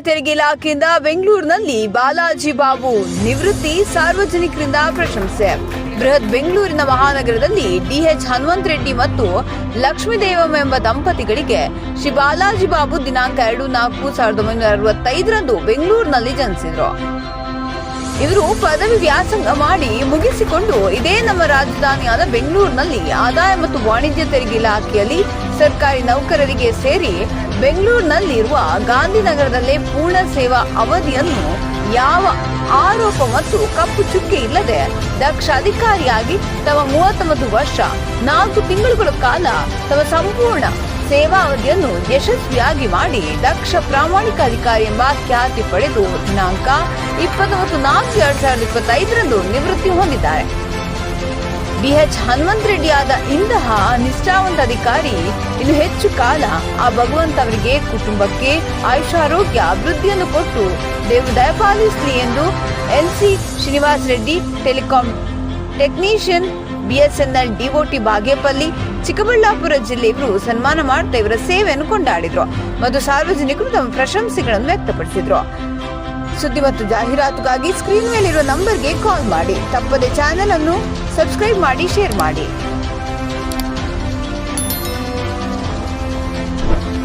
ತೆರಿಗೆ ಇಲಾಖೆಯಿಂದ ಬೆಂಗಳೂರಿನಲ್ಲಿ ಬಾಲಾಜಿ ಬಾಬು ನಿವೃತ್ತಿ ಸಾರ್ವಜನಿಕರಿಂದ ಪ್ರಶಂಸೆ. ಬೃಹತ್ ಬೆಂಗಳೂರಿನ ಮಹಾನಗರದಲ್ಲಿ ಡಿಎಚ್ ಹನುಮಂತ ರೆಡ್ಡಿ ಮತ್ತು ಲಕ್ಷ್ಮೀದೇವಮ್ಮ ಎಂಬ ದಂಪತಿಗಳಿಗೆ ಶ್ರೀ ಬಾಲಾಜಿ ಬಾಬು ದಿನಾಂಕ 2/4/1965 ಬೆಂಗಳೂರಿನಲ್ಲಿ ಜನಿಸಿದರು. ಇವರು ಪದವಿ ವ್ಯಾಸಂಗ ಮಾಡಿ ಮುಗಿಸಿಕೊಂಡು ಇದೇ ನಮ್ಮ ರಾಜಧಾನಿಯಾದ ಬೆಂಗಳೂರಿನಲ್ಲಿ ಆದಾಯ ಮತ್ತು ವಾಣಿಜ್ಯ ತೆರಿಗೆ ಇಲಾಖೆಯಲ್ಲಿ ಸರ್ಕಾರಿ ನೌಕರರಿಗೆ ಸೇರಿ ಬೆಂಗಳೂರಿನಲ್ಲಿರುವ ಗಾಂಧಿನಗರದಲ್ಲೇ ಪೂರ್ಣ ಸೇವಾ ಅವಧಿಯನ್ನು ಯಾವ ಆರೋಪ ಮತ್ತು ಕಪ್ಪು ಚುಕ್ಕೆ ಇಲ್ಲದೆ ದಕ್ಷ ಅಧಿಕಾರಿಯಾಗಿ ತಮ್ಮ 39 ವರ್ಷ 4 ತಿಂಗಳುಗಳ ಕಾಲ ತಮ್ಮ ಸಂಪೂರ್ಣ ಸೇವಾವಧಿಯನ್ನು ಯಶಸ್ವಿಯಾಗಿ ಮಾಡಿ ದಕ್ಷ ಪ್ರಾಮಾಣಿಕ ಅಧಿಕಾರಿ ಎಂಬ ಖ್ಯಾತಿ ಪಡೆದು ದಿನಾಂಕ 29/4/2025 ನಿವೃತ್ತಿ ಹೊಂದಿದ್ದಾರೆ. ಡಿಎಚ್ ಹನುಮಂತ ರೆಡ್ಡಿ ಆದ ಇಂತಹ ನಿಷ್ಠಾವಂತ ಅಧಿಕಾರಿ ಇನ್ನು ಹೆಚ್ಚು ಕಾಲ ಆ ಭಗವಂತ ಅವರಿಗೆ ಕುಟುಂಬಕ್ಕೆ ಆಯುಷಾರೋಗ್ಯ ಅಭಿವೃದ್ಧಿಯನ್ನು ಕೊಟ್ಟು ದೇವರು ದಯಪಾಲಿಸಲಿ ಎಂದು NC Srinivas Reddy telecom technician BSNL DOT Bagepalli Chikkaballapura ಜಿಲ್ಲೆ ಇವರು ಸನ್ಮಾನ ಮಾಡ್ತಾ ಇವರ ಸೇವೆಯನ್ನು ಕೊಂಡಾಡಿದ್ರು ಮತ್ತು ಸಾರ್ವಜನಿಕರು ತಮ್ಮ ಪ್ರಶಂಸೆಗಳನ್ನು ವ್ಯಕ್ತಪಡಿಸಿದ್ರು. ಸುದ್ದಿ ಮತ್ತು ಜಾಹೀರಾತುಗಾಗಿ ಸ್ಕ್ರೀನ್ ಮೇಲಿರುವ ನಂಬರ್ಗೆ ಕಾಲ್ ಮಾಡಿ. ತಪ್ಪದೆ ಚಾನೆಲ್ ಅನ್ನು ಸಬ್ಸ್ಕ್ರೈಬ್ ಮಾಡಿ, ಶೇರ್ ಮಾಡಿ.